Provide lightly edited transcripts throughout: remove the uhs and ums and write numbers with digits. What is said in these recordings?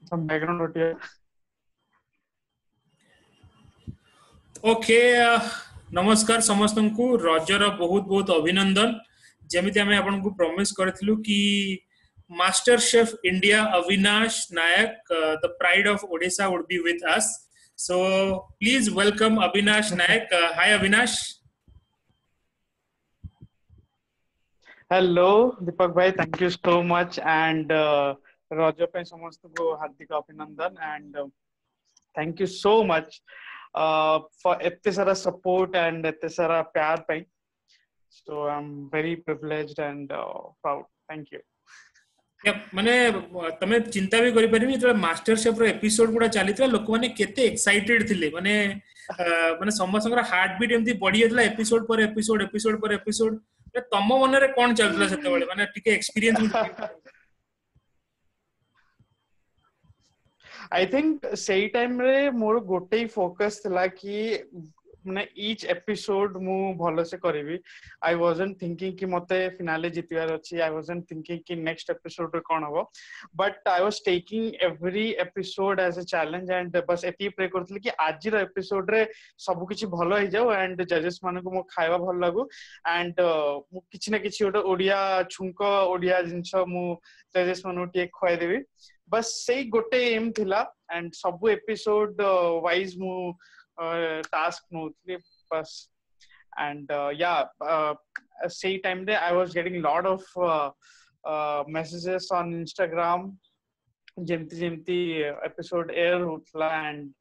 some background out here. Okay नमस्कार समस्त को रजर बहुत बहुत अभिनंदन जमीती आम आपन को प्रॉमिस करथिलु कि master chef India Avinash Nayak the pride of Odisha would be with us so please welcome Avinash Nayak hi Avinash hello Deepak भाई, thank you so much and रज पे समस्त को हार्दिक अभिनंदन and thank you so much for एते सारा सपोर्ट एंड एते सारा प्यार पे. So I'm very privileged and proud. Thank you. माने तमे चिंता भी करि परिबी जे मास्टर शेफ रो एपिसोड गुडा चलीतला लोक माने केते एक्साइटेड थिले माने माने समस्त हार्ट बीट एमती बढ़ी जतला एपिसोड पर एपिसोड एपिसोड पर एपिसोड तम मन रे कोन चलतला सेते बेले माने टिके एक्सपीरियंस I think सही टाइम रे मोर गोटे ही फोकस थिला कि माने each episode मु भलो से करिवि. I wasn't thinking कि मते finale जितवार अछि. I wasn't thinking कि next episode रे कोन हबो. But I was taking every episode as a challenge and बस एती प्रे करथि कि आज रो episode रे सब किछि भलो हे जाओ and judges मान को मो खाइबा भल लागू and मु किछि ना किछि ओटा ओडिया छुंक ओडिया जिंस मु judges मान टे खोय देबी. बस सही गोटे एम थिला एंड सब एपिसोड वाइज मु टास्क नोथली बस एंड या सही टाइम रे I was getting lot of messages on Instagram जेमती जेमती एपिसोड एयर होतला एंड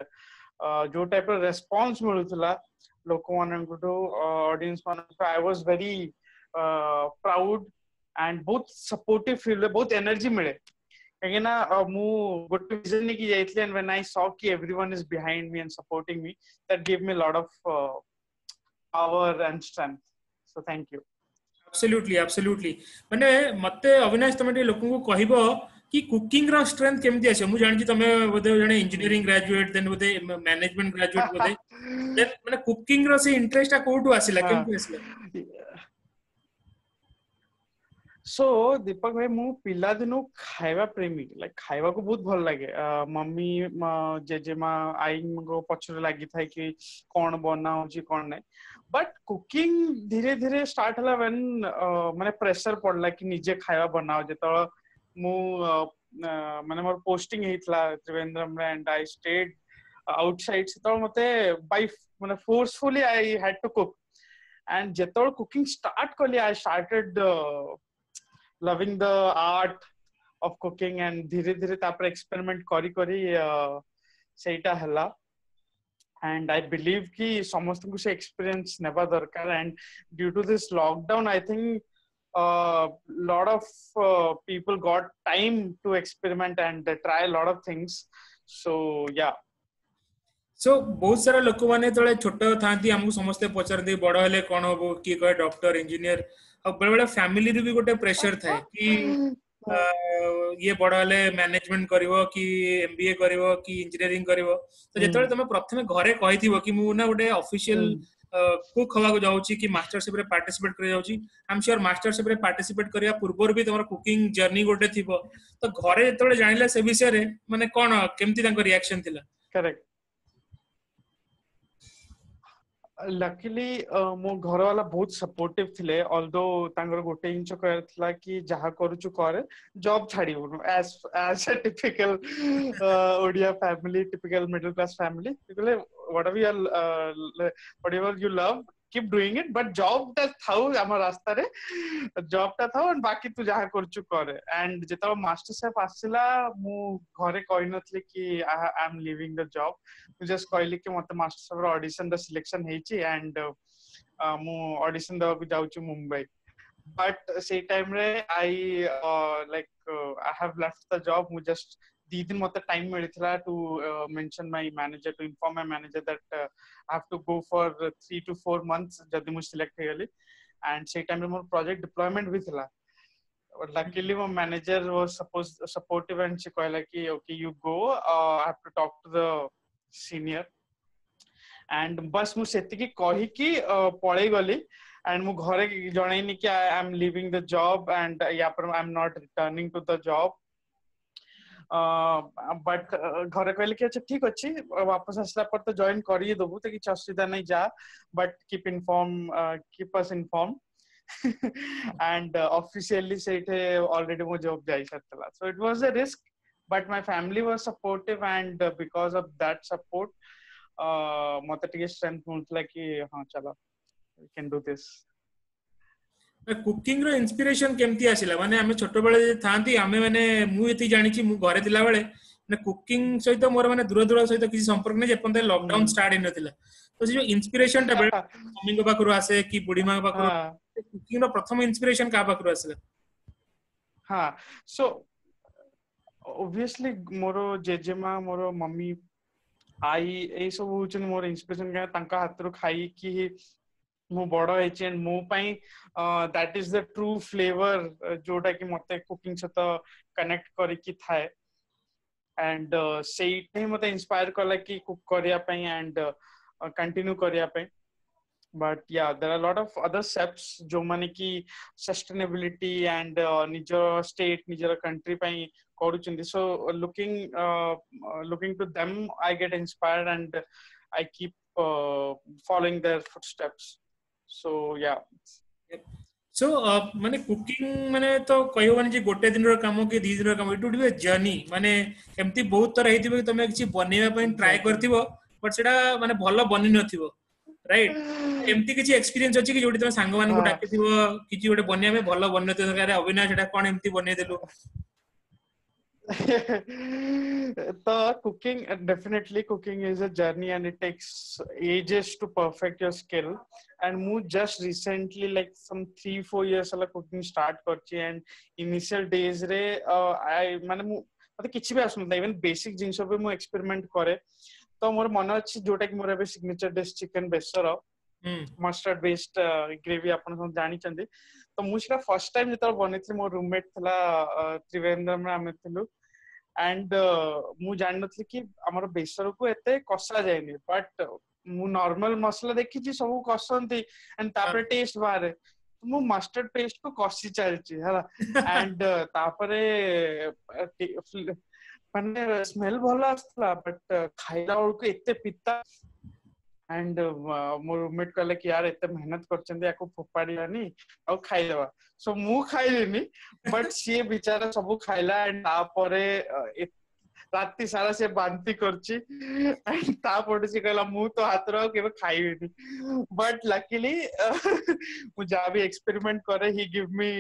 जो टाइप रो रेस्पॉन्स मिलुतला लोक मानकटो ऑडियंस मानक I was very proud and बहुत सपोर्टिव फील बहुत एनर्जी मिले कहीं ना मु गोटे विजन नहीं की जाइतले एंड व्हेन आई सॉ कि everyone is behind me and supporting me that give me lot of power and strength so thank you. Absolutely absolutely माने मते अविनाश तमे लोकन को कहबो कि कुकिंग रा स्ट्रेंथ केमती आछे मु जानि तमे बोधे जने इंजीनियरिंग ग्रेजुएट देन बोधे मैनेजमेंट ग्रेजुएट बोधे देन माने कुकिंग रा से इंटरेस्ट आ कोठु आसिला केमती आसिला सो दीपक भाई मु पिला दिनो खाइबा प्रेमी लाइक खाइबा को बहुत भल लागे. मम्मी जेजेमा आई को पछरे लागी थाय कि कोन बना होची कोन नै बट कुकिंग धीरे धीरे स्टार्ट हला व्हेन माने प्रेशर पड़ला कि निजे खाइबा बनाओ जेतो मु माने मोर पोस्टिंग हेतला त्रिवेंद्रम रे एंड आई स्टेड आउटसाइड से तो मते बाय माने forcefully I had to cook and जेतो कुकिंग स्टार्ट करली I started loving the art of cooking and धीरे धीरे तापर experiment करी करी सेटा हला and I believe कि समस्त को से experience नेबा दरकार and due to this lockdown I think lot of people got time to experiment and try a lot of things so yeah. सो बहुत सारा लोक माने तळे छोट थांती हमहु समस्त पचार दे बड़ हेले कोन हो की कहे डॉक्टर इंजीनियर अब बड़े बड़े फैमिली रे भी गोटे प्रेशर थाए कि ये बड़ हेले मैनेजमेंट करिवो कि एमबीए करिवो कि इंजीनियरिंग करिवो तो जेतळे तमे प्रथमे घरे कहिथिबो कि मु ना गोटे ऑफिशियल कुक हवा को जाउची कि मास्टरशिप रे पार्टिसिपेट करे जाउची आई एम श्योर मास्टरशिप रे पार्टिसिपेट करिया पूर्वर भी तमर कुकिंग जर्नी गोटे थिबो तो घरे जेतळे जानिला से विषय रे माने कोन केमती तांको रिएक्शन थिला. करेक्ट. लकीली मो घर वाला बहुत सपोर्टिव थिले ऑल्दो तांगर गोटे इंच कहर थिला कि जहा करूछु करे जॉब छाड़ियो as a typical Odia family typical middle class family because whatever you love keep doing it but job ता थाउ हमर रास्ता रे जॉब ता थाउ एंड बाकी तू जहा करूछु करे एंड जेता मास्टर शेफ आसिला मु घरे कहि नथले कि I am living the job मु जस्ट कहली कि मते मास्टर शेफ रो ऑडिशन द सिलेक्शन हेची एंड मु ऑडिशन द जाउछु मुंबई बट से टाइम रे I like I have left the job मु जस्ट दी दिन मते टाइम मिलिथला to mention my manager to inform my manager that I have to go for 3 to 4 months जदी मु सिलेक्ट हेगली एंड से टाइम रे मोर प्रोजेक्ट डिप्लॉयमेंट भी थिला but luckily my manager was supportive and she कहला कि okay you go I have to talk to the senior and बस मु सेति की कहि कि पळै गली and मु घरे जणैनी कि I am leaving the job and या पर I am not returning to the job but घरे कहले कि अच्छा ठीक अच्छी वापस आसला पर तो जॉइन करिए दबु तो किसी असुविधा नहीं जा but keep us inform and officially Sethe already mo job jai sartala so it was a risk but my family was supportive and because of that support mate ଟିକେ strength मिलतला कि हां चलो we can do this cooking रो inspiration केमती आसिला माने आमे छोट बेले थांती आमे माने मु एति जानि छी मु घरे दिला बेले माने कुकिंग सहित मोर माने दूर दूर सहित किसी संपर्क नै जेपन लॉकडाउन स्टार्ट इन नथिला तो जो इंस्पिरेशन टा बेले मम्मी को पाखरु आसे कि बुढ़ी मां पाखरु कुकिंग रो प्रथम इंस्पिरेशन का पाखरु आसे हां सो obviously मोरो जेजेमा मोरो मम्मी आई ए सब होचन मोर इंस्पिरेशन का तांका हातरो खाई कि मु बड़ होइछि एंड मो पई that is the true flavour जोटा कि मते कुकिंग सहित कनेक्ट करी कि थाए एंड सेही मते इंस्पायर करला कि कुक करिया पई एंड कंटिन्यू करिया पई but yeah there are a lot of other steps जो माने कि sustainability and निजर state निजर country पई करूचंदी so looking to them I get inspired and I keep following their footsteps so yeah सो माने कुकिंग माने तो कहियो माने जे गोटे दिन रो काम कि 2 दिन रो काम it would be a journey माने एम्ति बहुत तरह हेतिबो कि तमे किछि बनेबा पई ट्राई करथिबो बट सेटा माने भलो बनि नथिबो राइट एम्ति किछि एक्सपीरियंस अछि कि जोडी तमे संग मान को डाकिथिबो किछि गोटे बनिया में भलो बन्नते सरकार अविना सेटा कोन एम्ति बनै देलु the cooking definitely cooking is a journey and it takes ages to perfect your skill and mu just recently like some 3-4 years ala cooking start karchi and initial days re I mane mu mate kiछि भी आसुन even basic जिंस पे मु experiment करे तो मोर मन अछि जोटा कि मोर बे signature dish chicken बेसर मस्टर्ड बेस्ड ग्रेवी आपन सब जानि चंदी तो मु सेटा फर्स्ट टाइम जेता बनेथि मोर रूममेट थला त्रिवेंद्रम में आमे थिलु एंड मु जान नथि कि हमर बेसर को एते कसा जायनी बट मु नॉर्मल मसाला देखि छी सब कसंती एंड तापर टेस्ट बारे मु मस्टर्ड पेस्ट को कसी चलची हला एंड तापरे माने स्मेल भलो आस्तला बट खाइला को एते पिता एंड मो रूममेट कहले कि यार एते मेहनत करचंदी याको फोपाडिलानी आ खाइ देबा सो मु खाइलेनी बट सी बेचारा सब खाइला एंड तापरे राती सारा से बांती करची एंड तापरे से कहला मु तो हातरो केबे खाइबेनी बट लकीली मु जा भी एक्सपेरिमेंट करे ही give me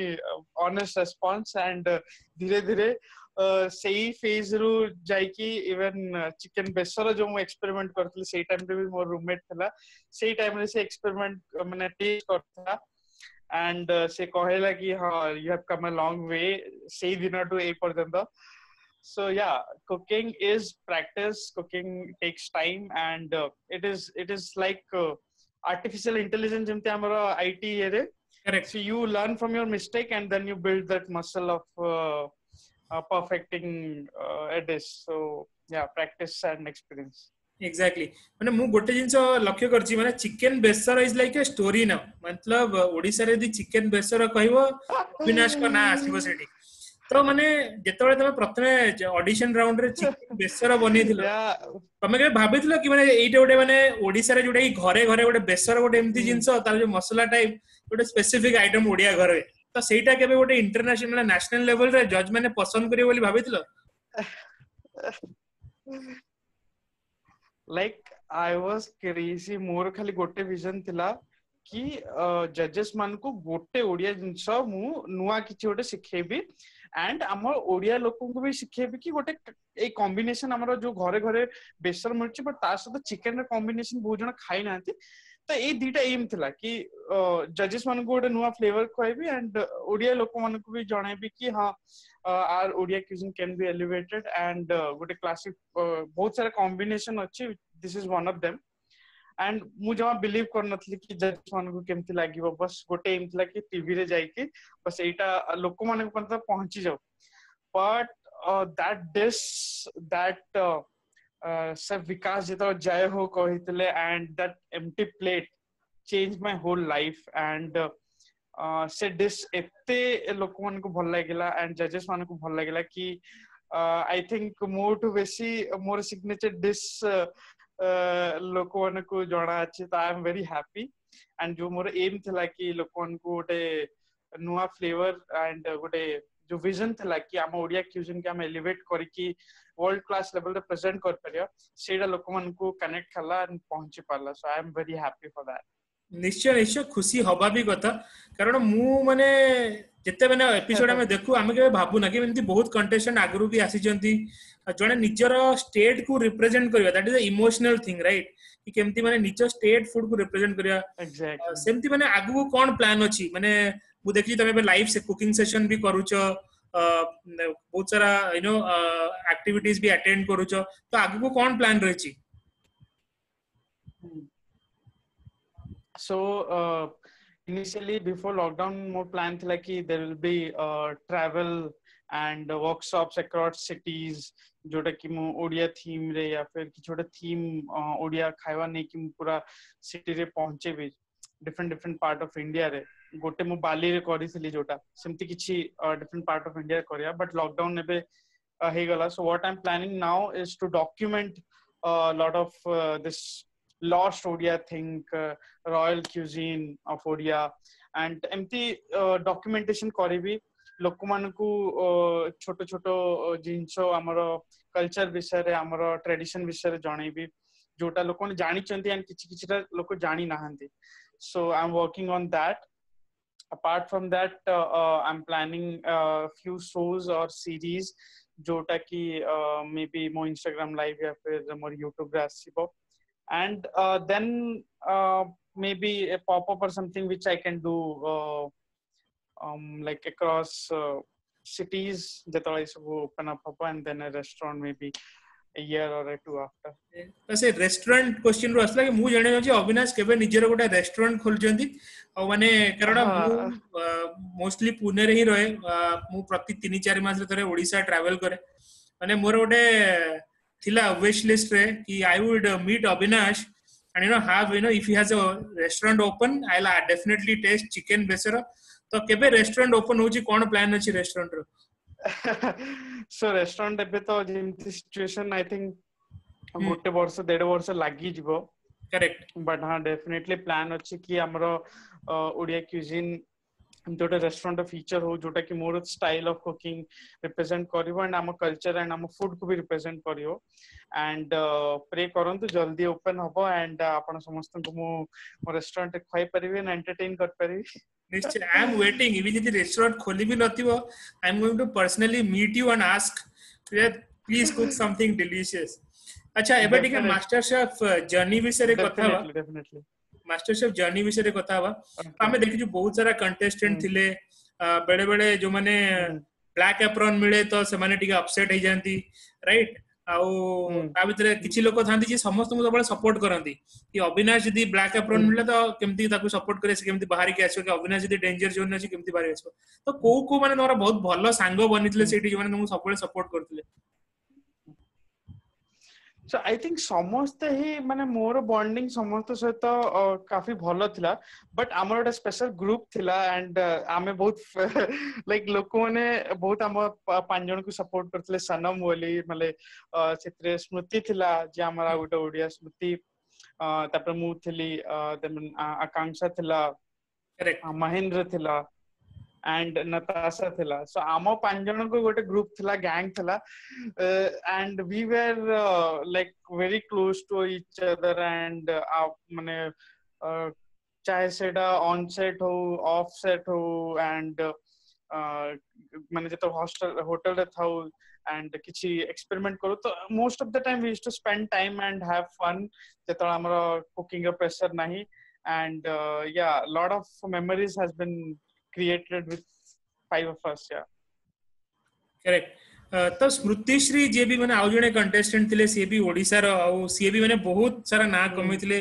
honest response and धीरे धीरे सेही फेज रु जाइकी इवन चिकन बेसर जो मु एक्सपेरिमेंट करथली सेही टाइम रे भी मोर रूममेट थला सेही टाइम रे से एक्सपेरिमेंट माने टेस्ट करथला एंड से कहेला कि हां you have come a long way सेही दिन टू ए पर्यंत so yeah cooking is practice cooking takes time and it is like artificial intelligence jemte amara IT ere correct so you learn from your mistake and then you build that muscle of perfecting a dish so yeah practice and experience exactly माने मु गोटे जिंस लक्ष्य करछि माने chicken बेसर is like a story ना मतलब ओडिसा रे दी चिकन बेसर कहबो अविनाश को ना आसीबो सेठी तो माने जेतबे तमे प्रथमे ऑडिशन राउंड रे चिकन बेसर बनै दिलो तमे के भाबितलो कि माने एइटे गोटे माने ओडिसा रे जोडे घरे घरे गोटे बेसर गोटे एम्ति जिंस तार जो मसाला टाइप गोटे स्पेसिफिक आइटम ओडिया घरे तो सेटा केबे गोटे इंटरनेशनल माने नेशनल लेवल रे जज माने पसंद करियो बोली भाबितलो like I was crazy मोर खाली गोटे विजन थिला कि जजेस मान को गोटे ओडिया जिंस मु नुवा किछि गोटे सिखेबी एंड हमर ओडिया लोकन को भी सिखेबी कि गोटे ए कॉम्बिनेशन हमर जो घरे घरे बेसर मिलछि बट तार साथ चिकन रे कॉम्बिनेशन बहुत जण खाइ नांती तो ए दीटा एम थिला कि जजेस मान को गोटे नुवा फ्लेवर खोइबी एंड ओडिया लोक मान को भी जणाइबी कि हां our Odia cuisine can be elevated and गोटे क्लासिक बहुत सारा कॉम्बिनेशन अछि this is one of them and मु जमा बिलीव कर नथली कि जजेस मान को केमति लागिवो बस गोटे एम थिला कि टीवी रे जाई कि बस एटा लोक मान को पता पहुंची जाओ बट दैट डिश दैट सब विकास जेतो जय हो कहितले and that empty plate change my whole life and से डिश एते लोक मान को भल लागिला एंड जजेस मान को भल लागिला कि I think मोठु बेसी मोर signature dish लोक मन को जणा अछि तो I am very happy and जो मोर aim थिला कि लोक मन को गोटे नुआ फ्लेवर एंड गोटे जो विजन थिला कि हम ओडिया क्यूजिन के हम एलिवेट करी कि वर्ल्ड क्लास लेवल रे प्रेजेंट कर परिया सेडा लोक मन को कनेक्ट खला एंड पहुंची पाला so I am very happy for that निश्चय निश्चय खुशी हवा भी कथा कारण मु माने जेते माने एपिसोड हम देखु हम के भाबु ना कि एमती बहुत कंटेस्टेंट आगरु भी आसी जंती जने निजर स्टेट को रिप्रेजेंट करिया that is a emotional thing right कि केमती माने निजर स्टेट फूड को रिप्रेजेंट करिया एग्जैक्टली सेमती माने आगु कोन प्लान अछि माने मु देखि तमे लाइव से कुकिंग सेशन भी करूछ बहुत सारा यू नो एक्टिविटीज भी अटेंड करूछ तो आगु कोन plan रहछि So initially before lockdown more plan thila ki there will be travel and workshops across cities जोटा कि मु ओडिया थीम रे या फिर कि छोटा थीम ओडिया खाइवा नै कि मु पूरा सिटी रे पहुंचे भी डिफरेंट पार्ट ऑफ इंडिया रे गोटे मु बाली रे करिसली जोटा सेमति किछि डिफरेंट पार्ट ऑफ इंडिया करिया बट लॉकडाउन नेबे हे गला so what I am planning now is to document lot of this lost Odia think royal cuisine of Odia and empty documentation karibi लोक मान को छोटो छोटो जिंसो हमरो कल्चर विषय रे हमरो ट्रेडिशन विषय रे जणैबी जोटा लोक ने जानि चंती एंड किछि किछिटा लोक जानि नाहंती so I am working on that apart from that I'm planning few shows or series जोटा की maybe मो Instagram live या फिर मोर YouTube रे आसीबो and then maybe a pop-up or something which I can do like across cities that I open up and then a restaurant maybe a year or two after तो से restaurant question रो असला कि मु जणे अछि अविनाश केबे निजर गोटे रेस्टोरेंट खोल जंती आ माने कारण मु मोस्टली पुणे रे ही रहे मु प्रति 3-4 मास रे तरे ओडिसा ट्रैवल करे माने मोर गोटे थिला विश लिस्ट रे कि I would meet Avinash and you know have you know if he has a restaurant open I'll definitely taste chicken besara तो केबे रेस्टोरेंट ओपन होची कोन प्लान अछि रेस्टोरेंट रो so restaurant एबे तो जिमती सिचुएशन आई थिंक गोटे वर्ष 1.5 वर्ष लागि जिवो करेक्ट बट हां डेफिनेटली प्लान अछि कि हमरो ओडिया क्यूजिन जोटा रेस्टोरेंट फीचर हो जोटा कि मोर स्टाइल ऑफ कुकिंग रिप्रेजेंट करिवो एंड हम कल्चर एंड हम फूड को भी रिप्रेजेंट करिवो एंड प्रे करंतु जल्दी ओपन हबो एंड आपण समस्त को मो रेस्टोरेंट खाइ परिबे एंड एंटरटेन कर परिबे निश्चय आई एम वेटिंग इवन यदि रेस्टोरेंट खोली भी नथिबो I am going to personally meet you and ask please cook something delicious अच्छा एबे ठीक है मास्टर शेफ जर्नी विषय रे कथा बा डेफिनेटली मास्टर शेफ जर्नी विषय रे कथा बा हमें देखि बहुत सारा कंटेस्टेंट थिले बड़े बड़े जो माने ब्लैक एप्रॉन मिले तो से माने ठीक अपसेट हो जानती राइट आउ ता भितरे किछि लोक थांती जे समस्त को सबले सपोर्ट करंती कि अविनाश यदि ब्लैक एप्रॉन मिले तो केमती ताकू सपोर्ट करे से केमती बाहर के आसो कि अविनाश यदि डेंजर जोन अछि केमती बाहर आसो तो को माने तोरा बहुत भलो सांग बनितले सेठी जो माने तुमको सबले सपोर्ट करथिले so I think समस्ते ही माने मोर बॉन्डिंग समस्त सहित काफी भलो थिला बट हमर एक स्पेशल ग्रुप थिला एंड आमे बहुत लाइक लोक माने बहुत हम पांच जन को सपोर्ट करथिले सनम बोली माने चित्रे स्मृति थिला जे हमरा गोटे ओडिया स्मृति तापर मु थिली देन आकांक्षा थिला करेक्ट महेंद्र थिला and Natasha thila so amo panjana ko gote group thila gang thila and we were like very close to each other and mane chahe seda on set ho off set ho and mane jeto hotel re thau and kichi experiment karo to most of the time we used to spend time and have fun jeto amara cooking pressure nahi and yeah lot of memories has been created with 5 of us yeah correct तो स्मृति श्री जे भी माने आउ जने contestant थिले से भी ओडिसा रो आउ सी भी माने बहुत सारा ना कमिथिले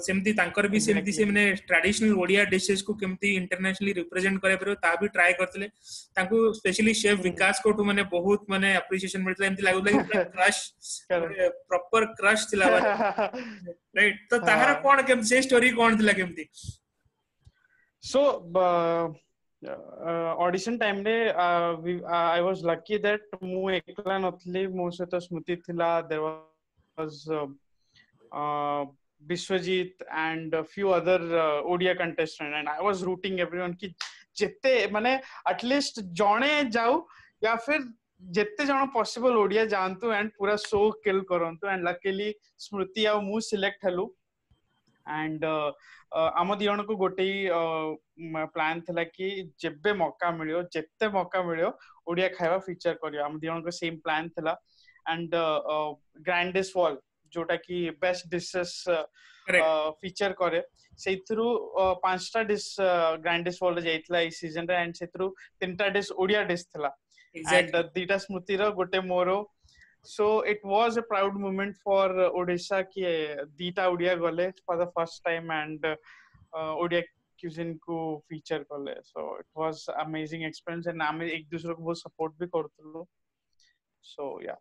सेमती तांकर भी सेमती से माने ट्रेडिशनल ओडिया डिशेस को केमती इंटरनेशनली रिप्रेजेंट करे परबो ता भी ट्राई करथिले तांको स्पेशली शेफ विकास को माने बहुत माने एप्रिसिएशन मिलथिले एमती लागु लागी क्रश प्रॉपर क्रश थिला राइट तो ताहारा कोन केम से स्टोरी कोन थिला केमती so ऑडिशन टाइम रे आई वाज लकी दैट मु एकला नथली मो सहित स्मृति थिला there was Biswajit and a few other Odia contestants, and I was rooting everyone कि जितने माने at least जौने जाऊ या फिर जितने जन possible ओडिया जानतु and पूरा show kill करंतु, and luckily स्मृति और मु select हलु and आम दी जन को गोटे प्लान थिला कि जेबे मौका मिलियो जितने मौका मिलियो ओडिया खाଇବା फीचर करियो, आम दी जन को सेम प्लान थिला and grandest wall जोटा कि बेस्ट डिशेस फीचर करे सेथरु पांचटा डिश ग्रैंडेस्ट वॉल जाइतला ई सीजन रे, एंड सेथरु तीनटा डिश ओडिया डिश थिला एंड दीटा स्मृति रो गोटे मोरो. So it was a proud moment for Odisha कि दीटा ओडिया गले for the first time and Odia cuisine को फीचर कले. So it was amazing experience and हम एक दूसरे को बहुत सपोर्ट भी करथलो. सो या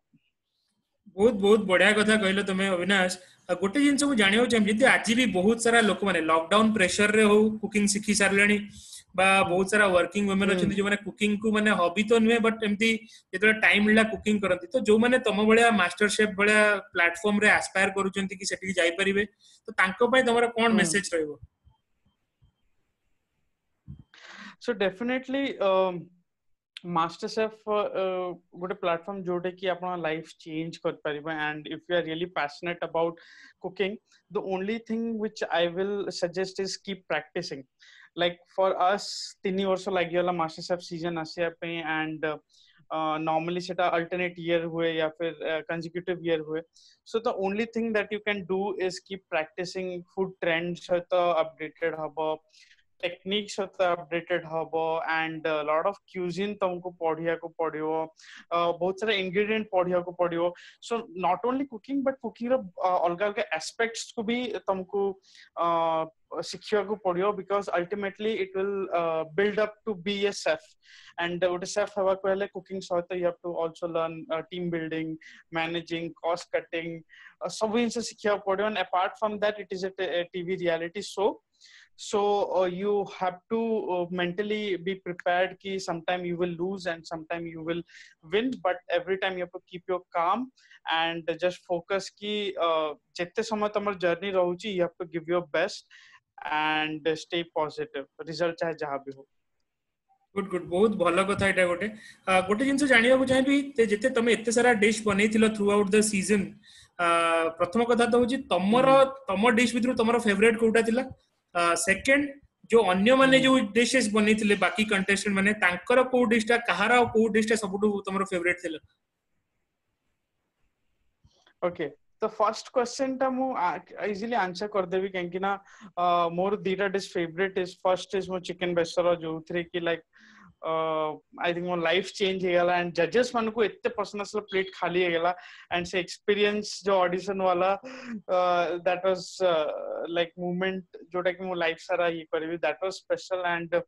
बहुत बहुत बढ़िया कथा कहलो तुम अविनाश. गोटे जिन सब जानियो चाहिए आज भी बहुत सारा लोक माने लॉकडाउन प्रेशर रे हो कुकिंग सीखी सारलेनी बा बहुत सारा वर्किंग वुमेन अछंती जो माने कुकिंग को माने हॉबी तो नुहे बट एमती जेतले टाइम मिला कुकिंग करंती, तो जो माने तम बळिया मास्टर शेफ बळिया प्लेटफॉर्म रे एस्पायर करूचंती कि सेठी जाई परिबे, तो तांको पय तमरा कोन मेसेज रहइबो? सो डेफिनेटली मास्टर शेफ गोटे प्लेटफॉर्म जोटे कि अपना लाइफ चेंज कर परिबे, and if you are really passionate about cooking the only thing which I will suggest is keep practicing. Like for us 3 वर्ष लागि गला मास्टर शेफ सीजन आसिया पे, एंड नॉर्मली सेटा अल्टरनेट ईयर हुए या फिर कंसेक्यूटिव ईयर हुए. So the only thing that you can do is keep practising. Food trends सहित अपडेटेड हबो, टेक्निक्स सहित अपडेटेड हबो, एंड लॉट ऑफ क्यूजिन तुमको पढ़िया को पड़ियो, बहुत सारा इंग्रेडिएंट पढ़िया को पड़ियो. So not only cooking but cooking रो अलग अलग एस्पेक्ट्स को भी तुमको शिक्षा को पड़ियो, because ultimately it will build up to be a chef. And गोटे शेफ हवा कहले कुकिंग सहित you have to also learn team building, managing, cost cutting, सब जिन शिक्षा पड़ियो. And apart from that it is a TV reality show. So you have to mentally be prepared ki sometime you will lose and sometime you will win, but every time you have to keep your calm and just focus ki jette samay tamar journey rahuchi you have to give your best and stay positive. Result chahe jaha bhi ho. Good good बहुत भल कथा एटा गोटे गोटे जिनस जानिया को चाहिबी जेते तमे एते सारा डिश बनेइथिलो थ्रू आउट द सीजन. प्रथम कथा तो होची तमर डिश भितरु तमर फेवरेट कोटा थिला? सेकंड जो अन्य माने जो डिशेस बनेइथिले बाकी कंटेस्टेंट माने तांकर को डिशटा कहारा को डिशटा सबटु तमर फेवरेट थिला? ओके, तो फर्स्ट क्वेश्चन टा मु इजीली आंसर कर देबी काहे ना मोर दीटा dish favourite is first is मो चिकन बेसर जो थ्री की लाइक आई थिंक मोर लाइफ चेंज हे गला, एंड जजेस मन को इतने पसंद असला प्लेट खाली हे गला, एंड से एक्सपीरियंस जो ऑडिशन वाला दैट वाज लाइक मोमेंट जोटा कि मो लाइफ सारा ये करबी, that was special. And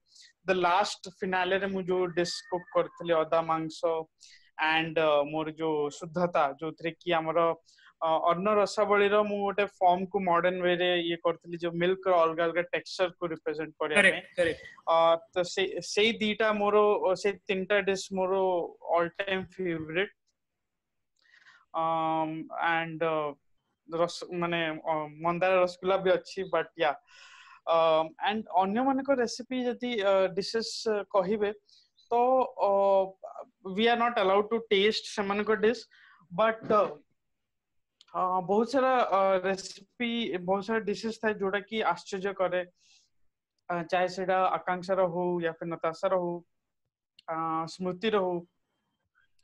the last finale रे मु जो डिश कुक करथले अदा मांस एंड मोर जो शुद्धता जो थ्री की हमरो अन्न रसावली रो मु गोटे फॉर्म को मॉडर्न वे रे ये करथली जो मिल्क रो अलग अलग टेक्सचर को रिप्रेजेंट करे. करेक्ट. तो से दीटा मोरो से तीनटा डिश मोरो ऑल टाइम फेवरेट. एंड रस माने मंदार रसगुल्ला भी अच्छी, बट या एंड अन्य मन को रेसिपी जदी डिशेस कहिबे तो we are not allowed to taste समन को डिश, बट बहुत सारा रेसिपी बहुत सारा डिशेस था जोटा कि आश्चर्य करे, चाहे सेटा आकांक्षा हो या फिर नताशा हो, स्मृति हो.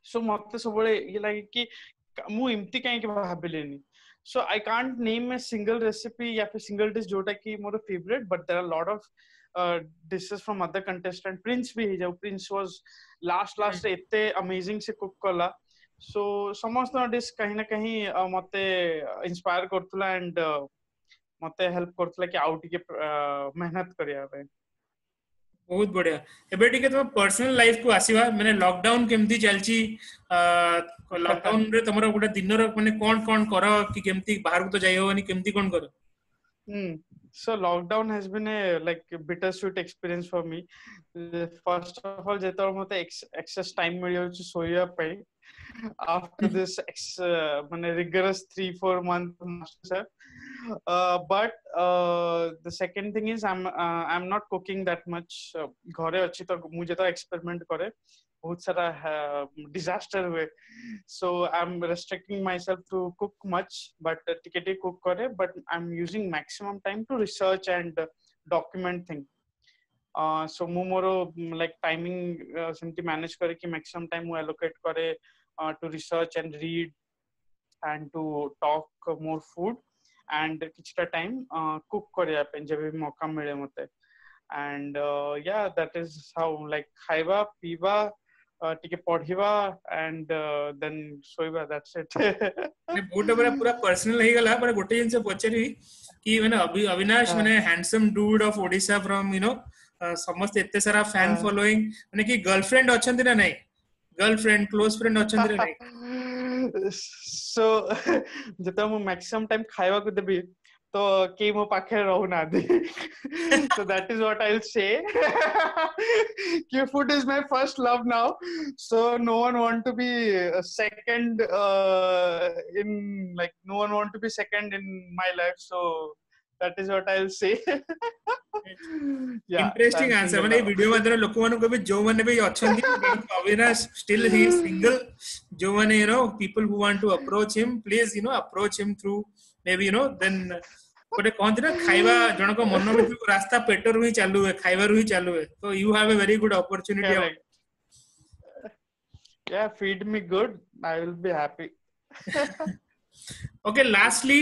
सो मते सब ये लगे कि मु इम्ति कहीं के भाबिलेनी. So I can't name a single recipe या फिर सिंगल डिश जोटा कि मोर favourite, but there are lot of dishes from other contestant. Prince भी हे जाऊ, प्रिंस वाज लास्ट एते अमेजिंग से कुक कला. सो समस्त डिश कहीं ना कहीं मते इंस्पायर करथुला एंड मते हेल्प करथुला कि आउट के मेहनत करिया पे. बहुत बढ़िया. एबे टिके तो पर्सनल लाइफ को आसीबा, माने लॉकडाउन केमती चलची, लॉकडाउन रे तमरा गोटे दिन रो माने कोन कोन करो कि केमती बाहर को तो जाई होनी, केमती कोन करो? So lockdown has been a like a bittersweet experience for me. First of all, ଯେତେବେଳେ ମୋତେ excess time ମିଳିଯାଉଛି ଶୋଇବା ପାଇଁ after this ମାନେ rigorous 3-4 month master. But the second thing is I'm not cooking that much. ଘରେ ଅଛି ତ ମୁଁ ଯେତେବେଳେ experiment କରେ बहुत सारा disaster हुए. So I'm restricting myself to cook much, but ଟିକେ cook करे. But I'm using maximum time to research and document things. So ମୁଁ ମୋର like timing ସେମିତି manage करे कि maximum time ମୁଁ allocate करे to research and read and to talk more food and किछटा time cook କରିବା ପାଇଁ ଯେବେ ବି ମौका ମିଳେ ମତେ. And yeah, that is how like ଖାଇବା ପିଇବା ଟିକେ ପଢିବା and then ଶୋଇବା, that's it. ମାନେ ବହୁତ ବଡ ପୁରା पर्सनल ହେଇ गला पर गोटे जिंस पचरी कि माने अविनाश माने handsome dude of Odisha from you know समस्त एते सारा फैन फॉलोइंग माने कि गर्लफ्रेंड अछंती ना नहीं, गर्लफ्रेंड क्लोज फ्रेंड अछंती ना नहीं. So जेता मु मैक्सिमम टाइम खाଇବା को देबी तो के मो पाखे रहू ना दे. So that is what I'll say. कि food is my first love now, so no one want to be a second in like no one want to be second in my life, so that is what I'll say. Interesting answer माने video माध्यम लोक मानको भी जो माने भी अछंती Avinash still he is single जो माने you know people who want to approach him please you know approach him through maybe you know then गोटे कहते ना खाइबा जनक मन भितर रास्ता पेटर ही चालू है खाइबार ही चालू है. तो you have a very good opportunity. Yeah, feed me good, I will be happy. Okay lastly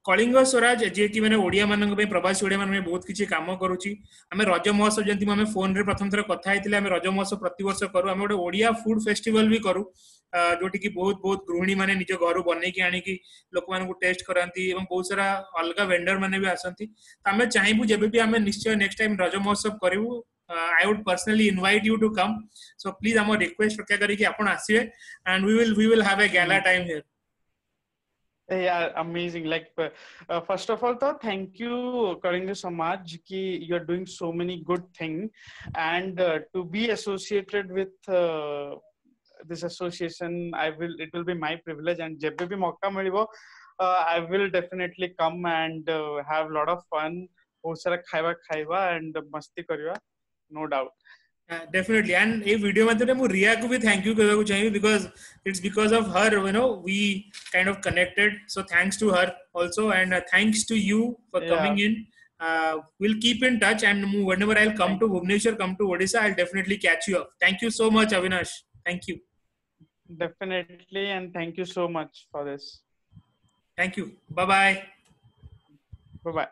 Kalinga Swaraj जे कि माने ओडिया मानक पे प्रवासी ओडिया मानक बहुत किछि काम करूची. हमें रज महोत्सव जंती हमें फोन रे प्रथम थर कथा हेतिले हमें रज महोत्सव प्रति वर्ष करू. हमें ओडे ओडिया फूड फेस्टिवल भी करू जोटी की बहुत बहुत गृहिणी माने निज घर बनै की आनी की लोक मान को टेस्ट करांती एवं बहुत सारा अलगा वेंडर माने भी आसंती. त हमें चाहिबू जेबे भी हमें निश्चय नेक्स्ट टाइम रज महोत्सव करिवू. I would personally invite you to come, so please हम रिक्वेस्ट रखा करी कि आपण आसीबे and we will have a gala time here. Yeah, amazing. Like first of all, though, thank you, Kalinga Samaj, ki you're doing so many good things, and to be associated with this association, it will be my privilege, and jab bhi mauka milibo, I will definitely come and have a lot of fun. बहुत सारा खाइबा and मस्ती करिवा, no doubt. Definitely, and a video madhyamre mu Riya ko bhi thank you कहबा को चाहिए because it's because of her you know we kind of connected, so thanks to her also, and thanks to you for coming in. We'll keep in touch, and whenever I'll come to Bhubaneswar, come to Odisha, I'll definitely catch you up. Thank you so much, Avinash. Thank you. Definitely, and thank you so much for this. Thank you. Bye bye. Bye bye.